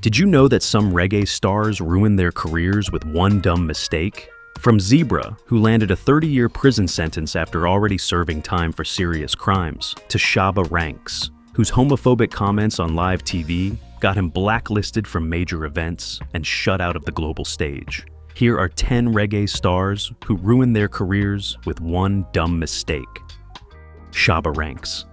Did you know that some reggae stars ruined their careers with one dumb mistake? From Zebra, who landed a 30-year prison sentence after already serving time for serious crimes, to Shaba Ranks, whose homophobic comments on live TV got him blacklisted from major events and shut out of the global stage. Here are 10 reggae stars who ruined their careers with one dumb mistake. Shaba Ranks.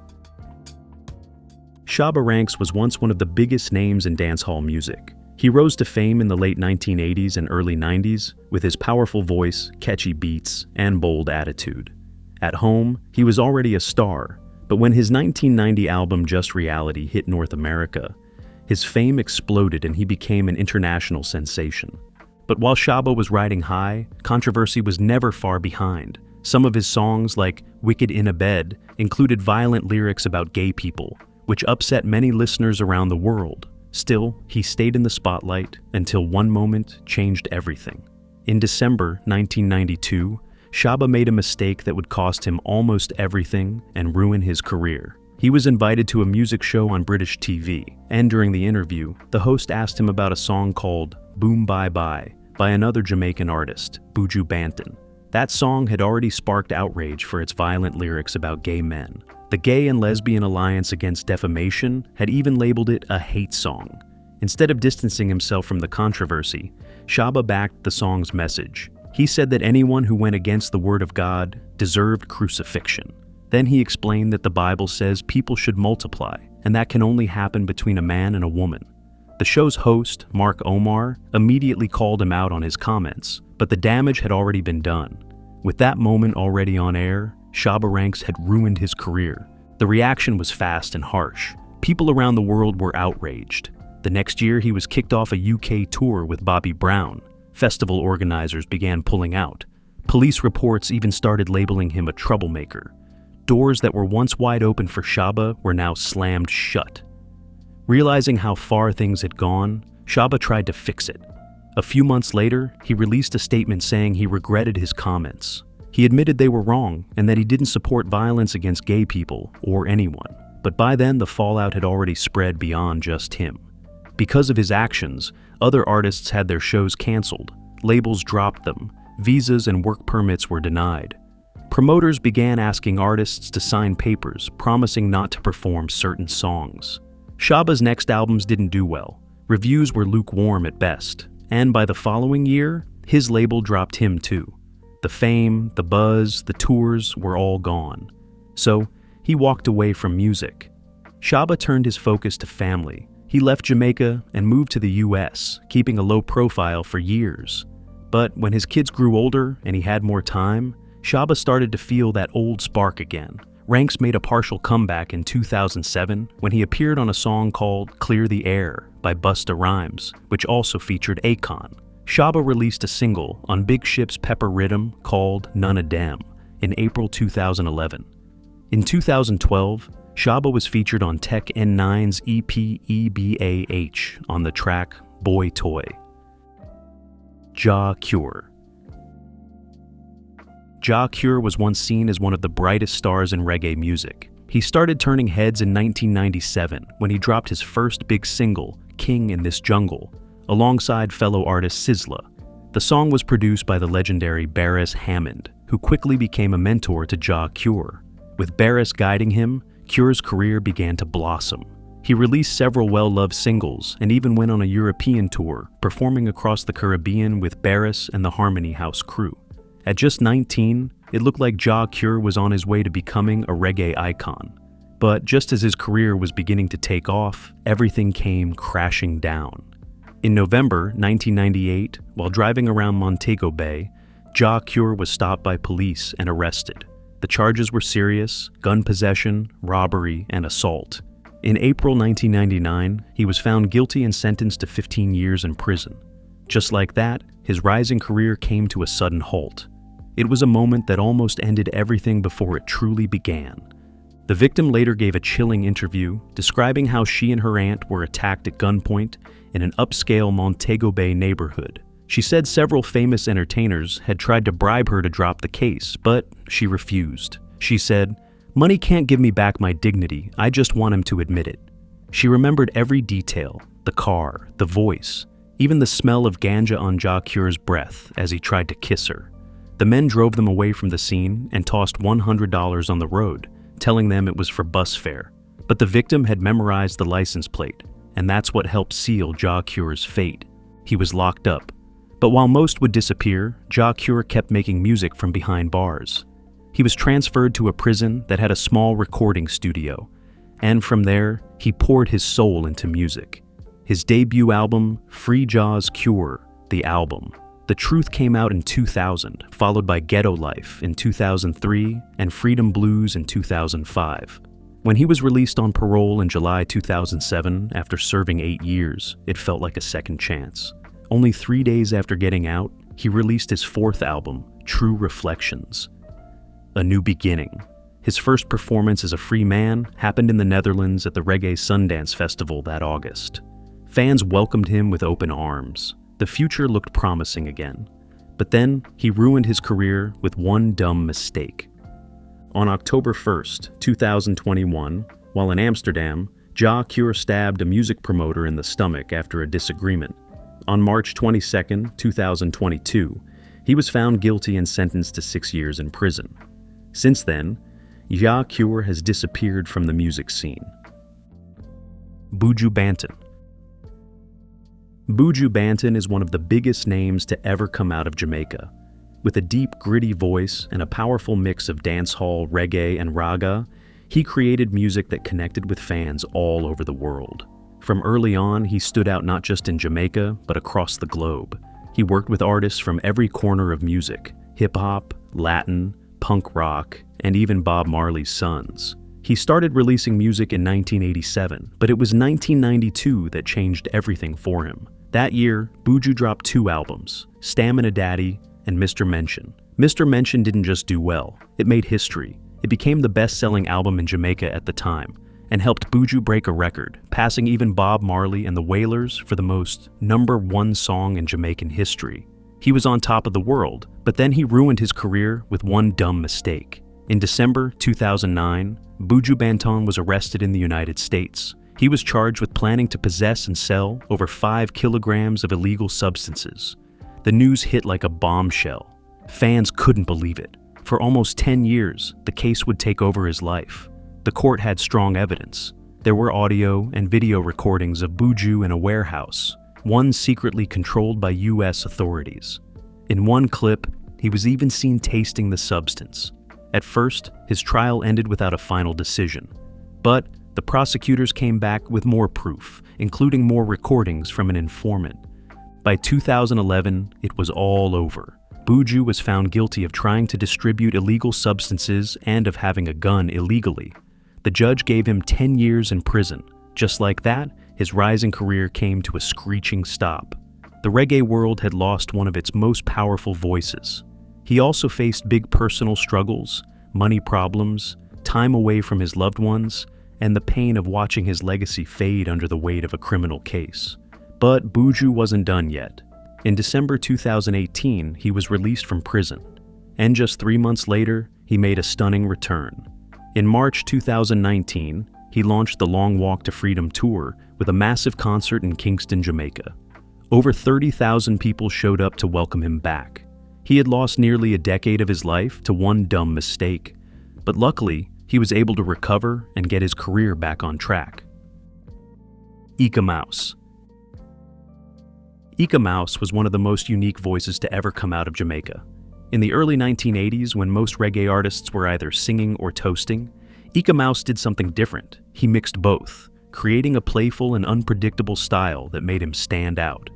Shaba Ranks was once one of the biggest names in dancehall music. He rose to fame in the late 1980s and early 90s with his powerful voice, catchy beats, and bold attitude. At home, he was already a star, but when his 1990 album Just Reality hit North America, his fame exploded and he became an international sensation. But while Shaba was riding high, controversy was never far behind. Some of his songs, like Wicked in a Bed, included violent lyrics about gay people, which upset many listeners around the world. Still, he stayed in the spotlight until one moment changed everything. In December 1992, Shaba made a mistake that would cost him almost everything and ruin his career. He was invited to a music show on British TV, and during the interview, the host asked him about a song called Boom Bye Bye by another Jamaican artist, Buju Banton. That song had already sparked outrage for its violent lyrics about gay men. The Gay and Lesbian Alliance Against Defamation had even labeled it a hate song. Instead of distancing himself from the controversy, Shaba backed the song's message. He said that anyone who went against the word of God deserved crucifixion. Then he explained that the Bible says people should multiply, and that can only happen between a man and a woman. The show's host, Mark Omar, immediately called him out on his comments, but the damage had already been done. With that moment already on air, Shaba Ranks had ruined his career. The reaction was fast and harsh. People around the world were outraged. The next year, he was kicked off a UK tour with Bobby Brown. Festival organizers began pulling out. Police reports even started labeling him a troublemaker. Doors that were once wide open for Shaba were now slammed shut. Realizing how far things had gone, Shaba tried to fix it. A few months later, he released a statement saying he regretted his comments. He admitted they were wrong and that he didn't support violence against gay people or anyone. But by then, the fallout had already spread beyond just him. Because of his actions, other artists had their shows canceled, labels dropped them, visas and work permits were denied. Promoters began asking artists to sign papers promising not to perform certain songs. Shaba's next albums didn't do well. Reviews were lukewarm at best, and by the following year, his label dropped him too. The fame, the buzz, the tours were all gone. So, he walked away from music. Shaba turned his focus to family. He left Jamaica and moved to the US, keeping a low profile for years. But when his kids grew older and he had more time, Shaba started to feel that old spark again. Ranks made a partial comeback in 2007 when he appeared on a song called Clear the Air by Busta Rhymes, which also featured Akon. Shaba released a single on Big Ship's Pepper Rhythm called None of Dem in April 2011. In 2012, Shaba was featured on Tech N9's EP EBAH on the track Boy Toy. Jah Cure. Jah Cure was once seen as one of the brightest stars in reggae music. He started turning heads in 1997 when he dropped his first big single, King in This Jungle, alongside fellow artist Sizzla. The song was produced by the legendary Beres Hammond, who quickly became a mentor to Jah Cure. With Beres guiding him, Cure's career began to blossom. He released several well-loved singles and even went on a European tour, performing across the Caribbean with Beres and the Harmony House crew. At just 19, it looked like Jah Cure was on his way to becoming a reggae icon. But just as his career was beginning to take off, everything came crashing down. In November 1998, while driving around Montego Bay, Jah Cure was stopped by police and arrested. The charges were serious: gun possession, robbery, and assault. In April 1999, he was found guilty and sentenced to 15 years in prison. Just like that, his rising career came to a sudden halt. It was a moment that almost ended everything before it truly began. The victim later gave a chilling interview describing how she and her aunt were attacked at gunpoint in an upscale Montego Bay neighborhood. She said several famous entertainers had tried to bribe her to drop the case, but she refused. She said, "Money can't give me back my dignity, I just want him to admit it." She remembered every detail, the car, the voice, even the smell of ganja on Ja Cure's breath as he tried to kiss her. The men drove them away from the scene and tossed $100 on the road, telling them it was for bus fare. But the victim had memorized the license plate, and that's what helped seal Ja Cure's fate. He was locked up. But while most would disappear, Ja Cure kept making music from behind bars. He was transferred to a prison that had a small recording studio, and from there, he poured his soul into music. His debut album, Free Ja's Cure, the album. The Truth came out in 2000, followed by Ghetto Life in 2003 and Freedom Blues in 2005. When he was released on parole in July 2007 after serving 8 years, it felt like a second chance. Only 3 days after getting out, he released his fourth album, True Reflections. A New Beginning. His first performance as a free man happened in the Netherlands at the Reggae Sundance Festival that August. Fans welcomed him with open arms. The future looked promising again. But then, he ruined his career with one dumb mistake. On October 1st, 2021, while in Amsterdam, Ja Cure stabbed a music promoter in the stomach after a disagreement. On March 22, 2022, he was found guilty and sentenced to 6 years in prison. Since then, Ja Cure has disappeared from the music scene. Buju Banton. Buju Banton is one of the biggest names to ever come out of Jamaica. With a deep, gritty voice and a powerful mix of dancehall, reggae, and raga, he created music that connected with fans all over the world. From early on, he stood out not just in Jamaica, but across the globe. He worked with artists from every corner of music: hip-hop, Latin, punk rock, and even Bob Marley's Sons. He started releasing music in 1987, but it was 1992 that changed everything for him. That year, Buju dropped 2 albums, Stamina Daddy and Mr. Mention. Mr. Mention didn't just do well, it made history. It became the best-selling album in Jamaica at the time, and helped Buju break a record, passing even Bob Marley and the Wailers for the most #1 song in Jamaican history. He was on top of the world, but then he ruined his career with one dumb mistake. In December 2009, Buju Banton was arrested in the United States. He was charged with planning to possess and sell over 5 kilograms of illegal substances. The news hit like a bombshell. Fans couldn't believe it. For almost 10 years, the case would take over his life. The court had strong evidence. There were audio and video recordings of Buju in a warehouse, one secretly controlled by US authorities. In one clip, he was even seen tasting the substance. At first, his trial ended without a final decision. But the prosecutors came back with more proof, including more recordings from an informant. By 2011, it was all over. Buju was found guilty of trying to distribute illegal substances and of having a gun illegally. The judge gave him 10 years in prison. Just like that, his rising career came to a screeching stop. The reggae world had lost one of its most powerful voices. He also faced big personal struggles, money problems, time away from his loved ones, and the pain of watching his legacy fade under the weight of a criminal case. But Buju wasn't done yet. In December 2018, he was released from prison. And just 3 months later, he made a stunning return. In March 2019, he launched the Long Walk to Freedom tour with a massive concert in Kingston, Jamaica. Over 30,000 people showed up to welcome him back. He had lost nearly a decade of his life to one dumb mistake, but luckily, he was able to recover and get his career back on track. Eeka Mouse. Eeka Mouse was one of the most unique voices to ever come out of Jamaica. In the early 1980s, when most reggae artists were either singing or toasting, Eeka Mouse did something different. He mixed both, creating a playful and unpredictable style that made him stand out.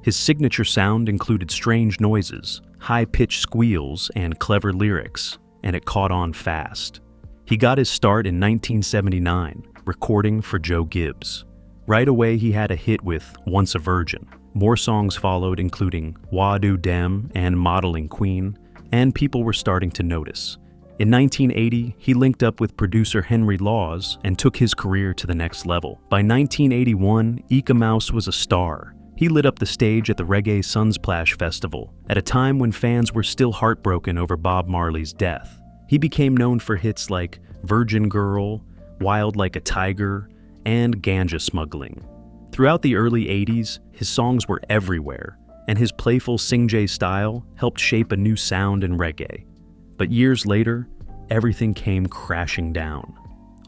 His signature sound included strange noises, high-pitched squeals, and clever lyrics, and it caught on fast. He got his start in 1979, recording for Joe Gibbs. Right away, he had a hit with Once a Virgin. More songs followed, including Wadu Dem and Modeling Queen, and people were starting to notice. In 1980, he linked up with producer Henry Laws and took his career to the next level. By 1981, Eeka Mouse was a star. He lit up the stage at the Reggae Sunsplash Festival, at a time when fans were still heartbroken over Bob Marley's death. He became known for hits like Virgin Girl, Wild Like a Tiger, and ganja smuggling. Throughout the early 80s, his songs were everywhere, and his playful sing-jay style helped shape a new sound in reggae. But years later, everything came crashing down.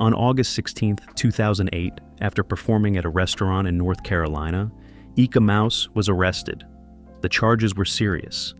On August 16, 2008, after performing at a restaurant in North Carolina, Eeka Mouse was arrested. The charges were serious: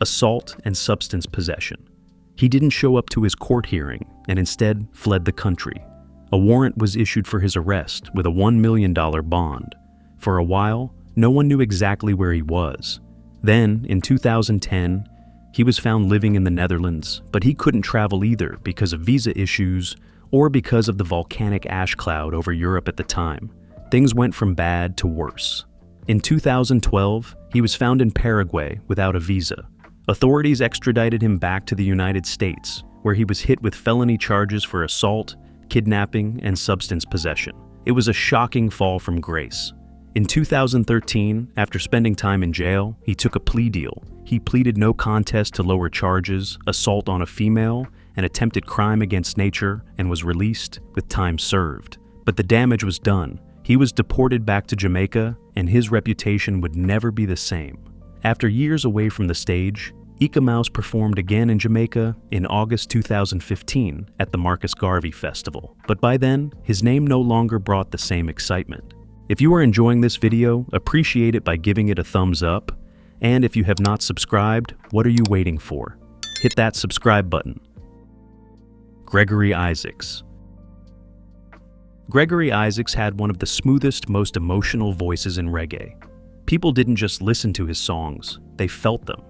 assault and substance possession. He didn't show up to his court hearing and instead fled the country. A warrant was issued for his arrest with a $1 million bond. For a while, no one knew exactly where he was. Then, in 2010, he was found living in the Netherlands, but he couldn't travel either because of visa issues or because of the volcanic ash cloud over Europe at the time. Things went from bad to worse. In 2012, he was found in Paraguay without a visa. Authorities extradited him back to the United States, where he was hit with felony charges for assault, kidnapping, and substance possession. It was a shocking fall from grace. In 2013, after spending time in jail, he took a plea deal. He pleaded no contest to lower charges, assault on a female, and attempted crime against nature, and was released with time served. But the damage was done. He was deported back to Jamaica, and his reputation would never be the same. After years away from the stage, Eeka Mouse performed again in Jamaica in August 2015 at the Marcus Garvey Festival. But by then, his name no longer brought the same excitement. If you are enjoying this video, appreciate it by giving it a thumbs up. And if you have not subscribed, what are you waiting for? Hit that subscribe button. Gregory Issacs. Gregory Issacs had one of the smoothest, most emotional voices in reggae. People didn't just listen to his songs, they felt them.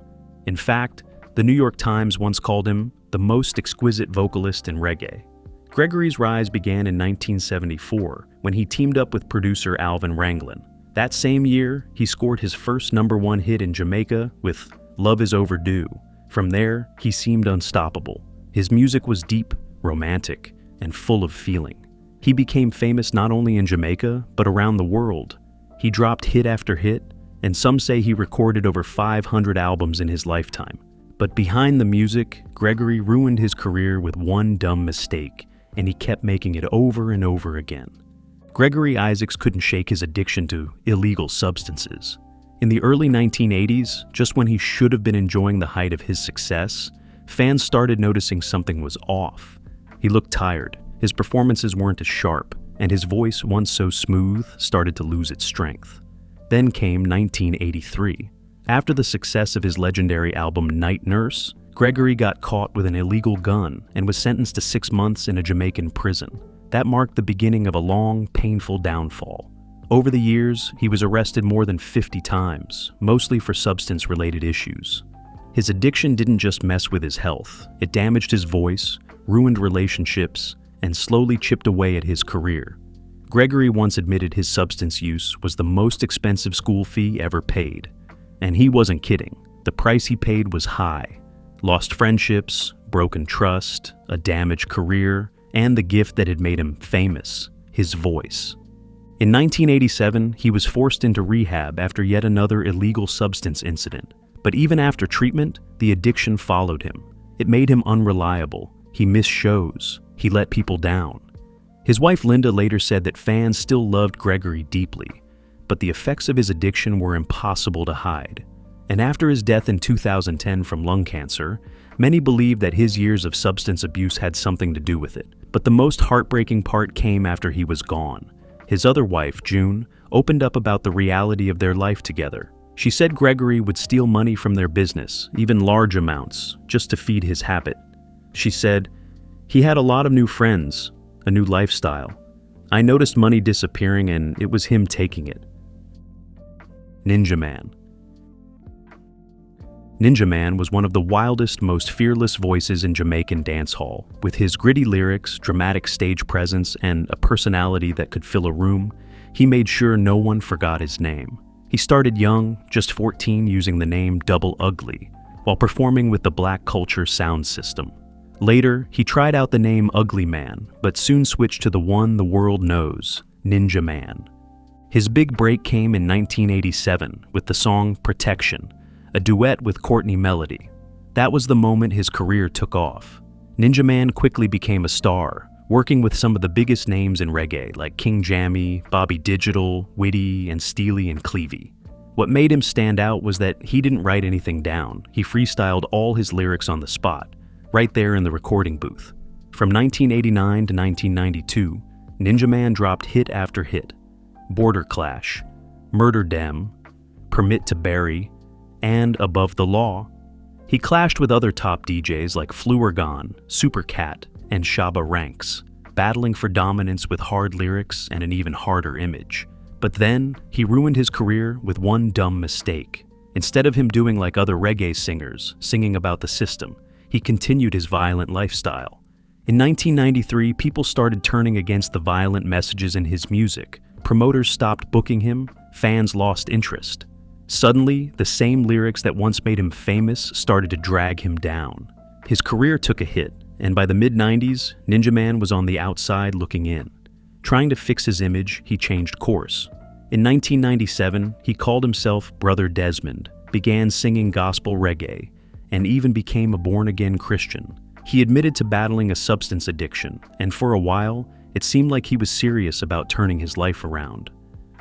In fact, the New York Times once called him the most exquisite vocalist in reggae. Gregory's rise began in 1974 when he teamed up with producer Alvin Ranglin. That same year, he scored his first #1 hit in Jamaica with Love Is Overdue. From there, he seemed unstoppable. His music was deep, romantic, and full of feeling. He became famous not only in Jamaica, but around the world. He dropped hit after hit, and some say he recorded over 500 albums in his lifetime. But behind the music, Gregory ruined his career with one dumb mistake, and he kept making it over and over again. Gregory Issacs couldn't shake his addiction to illegal substances. In the early 1980s, just when he should have been enjoying the height of his success, fans started noticing something was off. He looked tired, his performances weren't as sharp, and his voice, once so smooth, started to lose its strength. Then came 1983. After the success of his legendary album Night Nurse, Gregory got caught with an illegal gun and was sentenced to 6 months in a Jamaican prison. That marked the beginning of a long, painful downfall. Over the years, he was arrested more than 50 times, mostly for substance-related issues. His addiction didn't just mess with his health, it damaged his voice, ruined relationships, and slowly chipped away at his career. Gregory once admitted his substance use was the most expensive school fee ever paid. And he wasn't kidding. The price he paid was high. Lost friendships, broken trust, a damaged career, and the gift that had made him famous, his voice. In 1987, he was forced into rehab after yet another illegal substance incident. But even after treatment, the addiction followed him. It made him unreliable. He missed shows. He let people down. His wife Linda later said that fans still loved Gregory deeply, but the effects of his addiction were impossible to hide. And after his death in 2010 from lung cancer, many believed that his years of substance abuse had something to do with it. But the most heartbreaking part came after he was gone. His other wife, June, opened up about the reality of their life together. She said Gregory would steal money from their business, even large amounts, just to feed his habit. She said, "He had a lot of new friends, a new lifestyle. I noticed money disappearing and it was him taking it." Ninjam Man. Ninjam Man was one of the wildest, most fearless voices in Jamaican dancehall. With his gritty lyrics, dramatic stage presence, and a personality that could fill a room, he made sure no one forgot his name. He started young, just 14, using the name Double Ugly, while performing with the Black Culture sound system. Later, he tried out the name Ugly Man, but soon switched to the one the world knows, Ninjam Man. His big break came in 1987 with the song Protection, a duet with Courtney Melody. That was the moment his career took off. Ninjam Man quickly became a star, working with some of the biggest names in reggae like King Jammy, Bobby Digital, Witty, and Steely and Clevie. What made him stand out was that he didn't write anything down. He freestyled all his lyrics on the spot, right there in the recording booth. From 1989 to 1992, Ninjam Man dropped hit after hit: Border Clash, Murder Dem, Permit to Bury, and Above the Law. He clashed with other top DJs like Fluorgon, Supercat, and Shaba Ranks, battling for dominance with hard lyrics and an even harder image. But then, he ruined his career with one dumb mistake. Instead of him doing like other reggae singers, singing about the system, he continued his violent lifestyle. In 1993, people started turning against the violent messages in his music. Promoters stopped booking him, fans lost interest. Suddenly, the same lyrics that once made him famous started to drag him down. His career took a hit, and by the mid-90s, Ninjam Man was on the outside looking in. Trying to fix his image, he changed course. In 1997, he called himself Brother Desmond, began singing gospel reggae, and even became a born-again Christian. He admitted to battling a substance addiction, and for a while, it seemed like he was serious about turning his life around.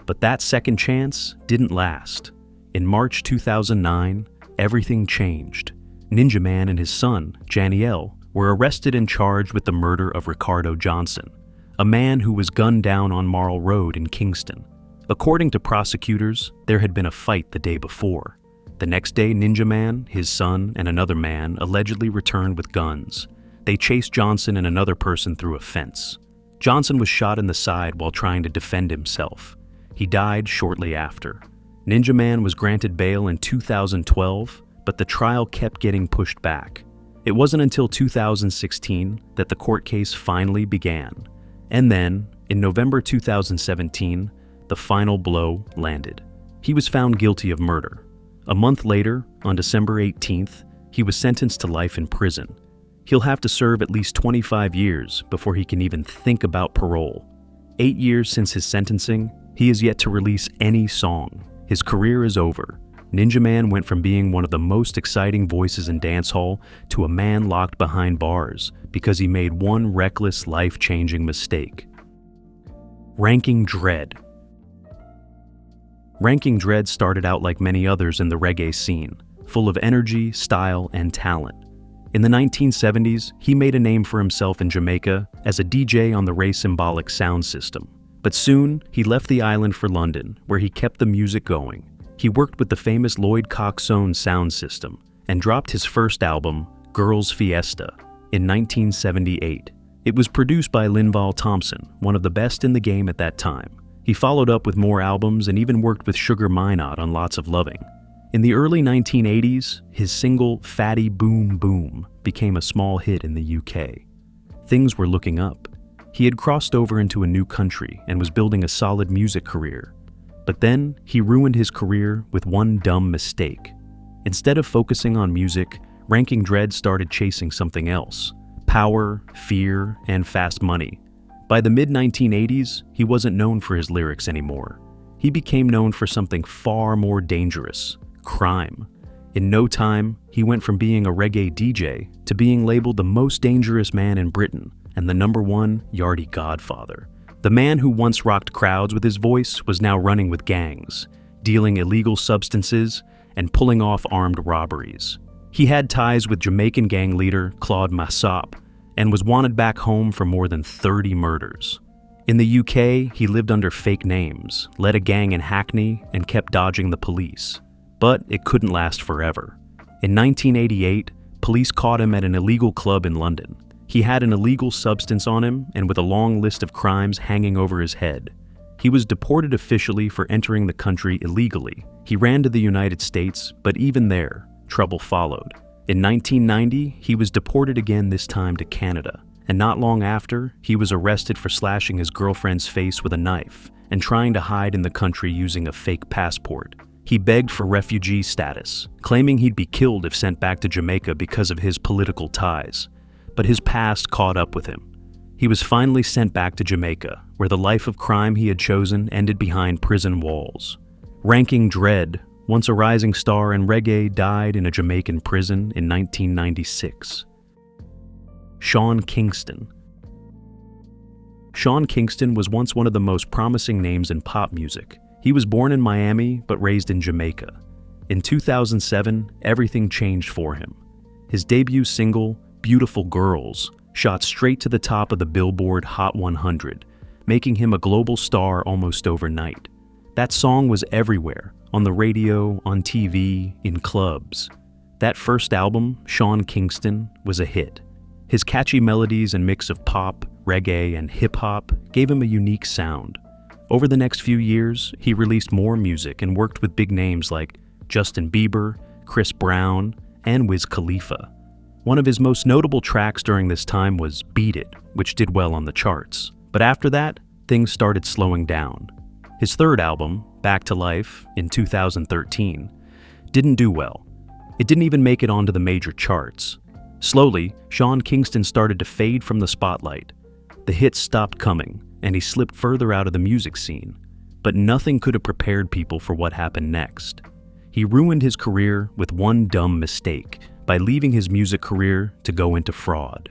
But that second chance didn't last. In March 2009, everything changed. Ninjam Man and his son, Janiel, were arrested and charged with the murder of Ricardo Johnson, a man who was gunned down on Marl Road in Kingston. According to prosecutors, there had been a fight the day before. The next day, Ninjam Man, his son, and another man allegedly returned with guns. They chased Johnson and another person through a fence. Johnson was shot in the side while trying to defend himself. He died shortly after. Ninjam Man was granted bail in 2012, but the trial kept getting pushed back. It wasn't until 2016 that the court case finally began. And then, in November 2017, the final blow landed. He was found guilty of murder. A month later, on December 18th, he was sentenced to life in prison. He'll have to serve at least 25 years before he can even think about parole. 8 years since his sentencing, he has yet to release any song. His career is over. Ninjam Man went from being one of the most exciting voices in dancehall to a man locked behind bars because he made one reckless, life-changing mistake. Ranking Dread. Ranking Dread started out like many others in the reggae scene, full of energy, style, and talent. In the 1970s, he made a name for himself in Jamaica as a DJ on the Ray Symbolic sound system. But soon, he left the island for London, where he kept the music going. He worked with the famous Lloyd Coxone sound system and dropped his first album, Girls Fiesta, in 1978. It was produced by Linval Thompson, one of the best in the game at that time. He followed up with more albums and even worked with Sugar Minott on Lots of Loving. In the early 1980s, his single Fatty Boom Boom became a small hit in the UK. Things were looking up. He had crossed over into a new country and was building a solid music career. But then, he ruined his career with one dumb mistake. Instead of focusing on music, Ranking Dread started chasing something else: power, fear, and fast money. By the mid-1980s, he wasn't known for his lyrics anymore. He became known for something far more dangerous: crime. In no time, he went from being a reggae DJ to being labeled the most dangerous man in Britain and the #1 Yardie Godfather. The man who once rocked crowds with his voice was now running with gangs, dealing illegal substances, and pulling off armed robberies. He had ties with Jamaican gang leader Claude Massop and was wanted back home for more than 30 murders. In the UK, he lived under fake names, led a gang in Hackney, and kept dodging the police. But it couldn't last forever. In 1988, police caught him at an illegal club in London. He had an illegal substance on him and with a long list of crimes hanging over his head. He was deported officially for entering the country illegally. He ran to the United States, but even there, trouble followed. In 1990, he was deported again, this time to Canada. And not long after, he was arrested for slashing his girlfriend's face with a knife and trying to hide in the country using a fake passport. He begged for refugee status, claiming he'd be killed if sent back to Jamaica because of his political ties. But his past caught up with him. He was finally sent back to Jamaica, where the life of crime he had chosen ended behind prison walls. Ranking Dread, once a rising star in reggae, died in a Jamaican prison in 1996. Shaun Kingston. Shaun Kingston was once one of the most promising names in pop music. He was born in Miami but raised in Jamaica. In 2007, everything changed for him. His debut single, Beautiful Girls, shot straight to the top of the Billboard Hot 100, making him a global star almost overnight. That song was everywhere, on the radio, on TV, in clubs. That first album, Shaun Kingston, was a hit. His catchy melodies and mix of pop, reggae, and hip-hop gave him a unique sound. Over the next few years, he released more music and worked with big names like Justin Bieber, Chris Brown, and Wiz Khalifa. One of his most notable tracks during this time was Beat It, which did well on the charts. But after that, things started slowing down. His third album, Back to Life, in 2013, didn't do well. It didn't even make it onto the major charts. Slowly, Shaun Kingston started to fade from the spotlight. The hits stopped coming, and he slipped further out of the music scene. But nothing could have prepared people for what happened next. He ruined his career with one dumb mistake by leaving his music career to go into fraud.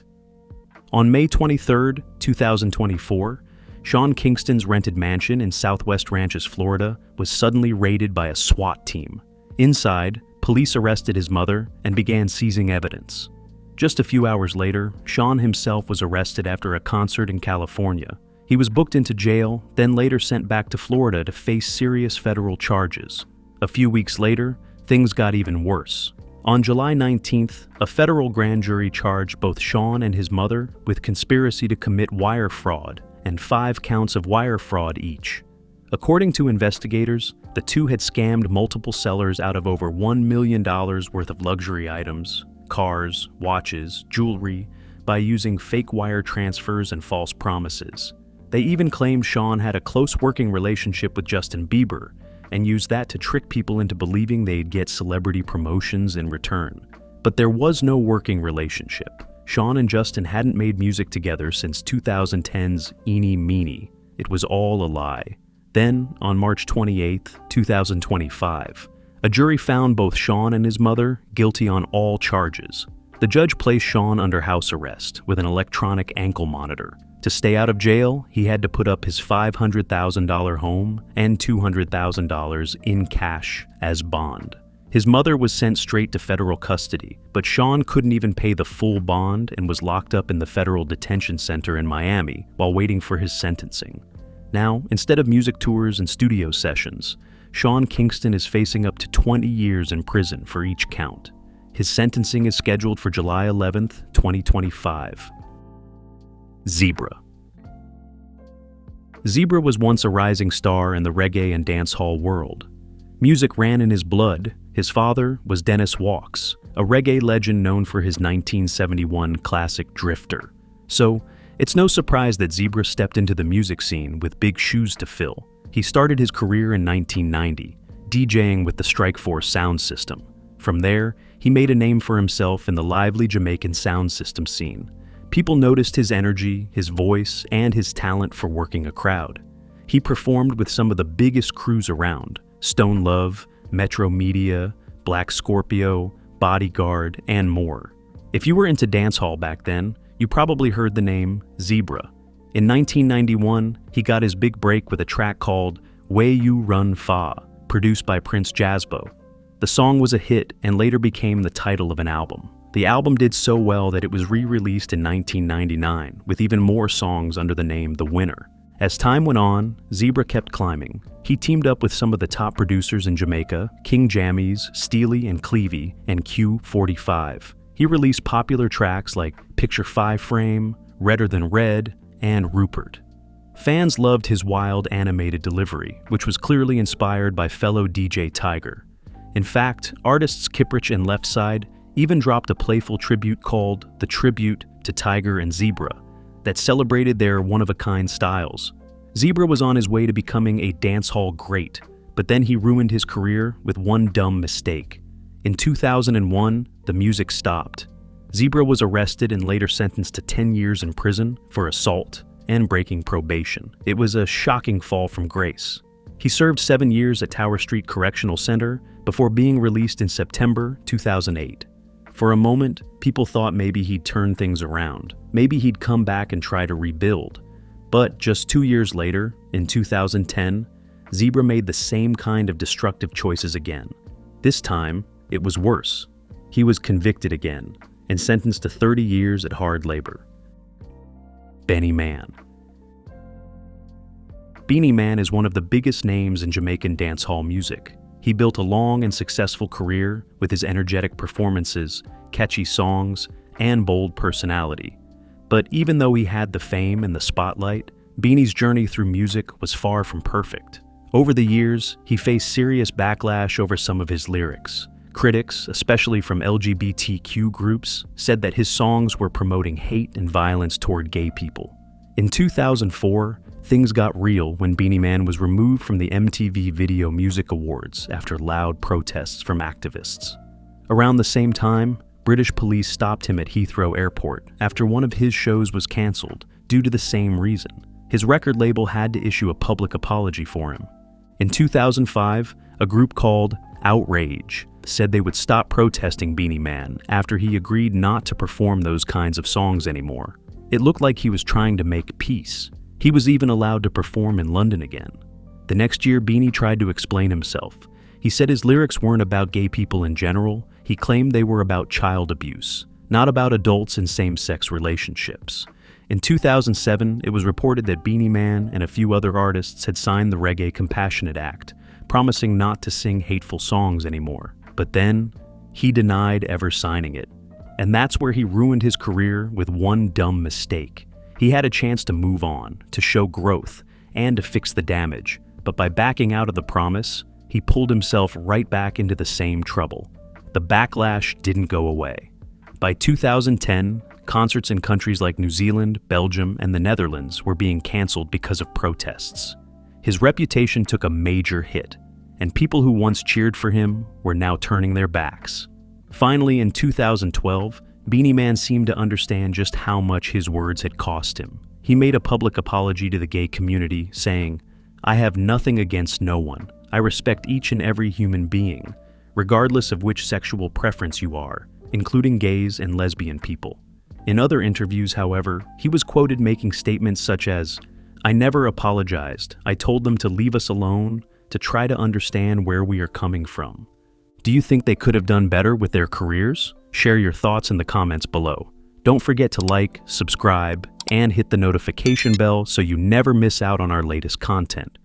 On May 23, 2024, Shaun Kingston's rented mansion in Southwest Ranches, Florida, was suddenly raided by a SWAT team. Inside, police arrested his mother and began seizing evidence. Just a few hours later, Shaun himself was arrested after a concert in California. He was booked into jail, then later sent back to Florida to face serious federal charges. A few weeks later, things got even worse. On July 19th, a federal grand jury charged both Shaun and his mother with conspiracy to commit wire fraud and 5 counts of wire fraud each. According to investigators, the two had scammed multiple sellers out of over $1 million worth of luxury items, cars, watches, jewelry, by using fake wire transfers and false promises. They even claimed Shaun had a close working relationship with Justin Bieber and used that to trick people into believing they'd get celebrity promotions in return. But there was no working relationship. Shaun and Justin hadn't made music together since 2010's Eeny Meeny. It was all a lie. Then, on March 28, 2025, a jury found both Shaun and his mother guilty on all charges. The judge placed Shaun under house arrest with an electronic ankle monitor. To stay out of jail, he had to put up his $500,000 home and $200,000 in cash as bond. His mother was sent straight to federal custody, but Shaun couldn't even pay the full bond and was locked up in the federal detention center in Miami while waiting for his sentencing. Now, instead of music tours and studio sessions, Shaun Kingston is facing up to 20 years in prison for each count. His sentencing is scheduled for July 11, 2025. Zebra. Zebra was once a rising star in the reggae and dancehall world. Music ran in his blood. His father was Dennis Walks, a reggae legend known for his 1971 classic Drifter. So, it's no surprise that Zebra stepped into the music scene with big shoes to fill. He started his career in 1990, DJing with the Strikeforce sound system. From there, he made a name for himself in the lively Jamaican sound system scene. People noticed his energy, his voice, and his talent for working a crowd. He performed with some of the biggest crews around: Stone Love, Metro Media, Black Scorpio, Bodyguard, and more. If you were into dancehall back then, you probably heard the name Zebra. In 1991, he got his big break with a track called Way You Run Fa, produced by Prince Jazzbo. The song was a hit and later became the title of an album. The album did so well that it was re-released in 1999, with even more songs under the name The Winner. As time went on, Zebra kept climbing. He teamed up with some of the top producers in Jamaica, King Jammies, Steely and Clevie, and Q45. He released popular tracks like Picture 5 Frame, Redder Than Red, and Rupert. Fans loved his wild animated delivery, which was clearly inspired by fellow DJ Tiger. In fact, artists Kiprich and Leftside even dropped a playful tribute called The Tribute to Tiger and Zebra that celebrated their one-of-a-kind styles. Zebra was on his way to becoming a dancehall great, but then he ruined his career with one dumb mistake. In 2001, the music stopped. Zebra was arrested and later sentenced to 10 years in prison for assault and breaking probation. It was a shocking fall from grace. He served 7 years at Tower Street Correctional Center before being released in September 2008. For a moment, people thought maybe he'd turn things around. Maybe he'd come back and try to rebuild. But just 2 years later, in 2010, Zebra made the same kind of destructive choices again. This time, it was worse. He was convicted again and sentenced to 30 years at hard labor. Beanie Man. Beanie Man is one of the biggest names in Jamaican dancehall music. He built a long and successful career with his energetic performances, catchy songs, and bold personality. But even though he had the fame and the spotlight, Beanie's journey through music was far from perfect. Over the years, he faced serious backlash over some of his lyrics. Critics, especially from LGBTQ groups, said that his songs were promoting hate and violence toward gay people. In 2004, things got real when Beanie Man was removed from the MTV Video Music Awards after loud protests from activists. Around the same time, British police stopped him at Heathrow Airport after one of his shows was cancelled due to the same reason. His record label had to issue a public apology for him. In 2005, a group called Outrage said they would stop protesting Beanie Man after he agreed not to perform those kinds of songs anymore. It looked like he was trying to make peace. He was even allowed to perform in London again. The next year, Beanie tried to explain himself. He said his lyrics weren't about gay people in general. He claimed they were about child abuse, not about adults in same-sex relationships. In 2007, it was reported that Beanie Man and a few other artists had signed the Reggae Compassionate Act, promising not to sing hateful songs anymore. But then, he denied ever signing it. And that's where he ruined his career with one dumb mistake. He had a chance to move on, to show growth, and to fix the damage. But by backing out of the promise, he pulled himself right back into the same trouble. The backlash didn't go away. By 2010, concerts in countries like New Zealand, Belgium, and the Netherlands were being cancelled because of protests. His reputation took a major hit, and people who once cheered for him were now turning their backs. Finally, in 2012, Beanie Man seemed to understand just how much his words had cost him. He made a public apology to the gay community, saying, "I have nothing against no one. I respect each and every human being, regardless of which sexual preference you are, including gays and lesbian people." In other interviews, however, he was quoted making statements such as, "I never apologized. I told them to leave us alone, to try to understand where we are coming from." Do you think they could have done better with their careers? Share your thoughts in the comments below. Don't forget to like, subscribe, and hit the notification bell so you never miss out on our latest content.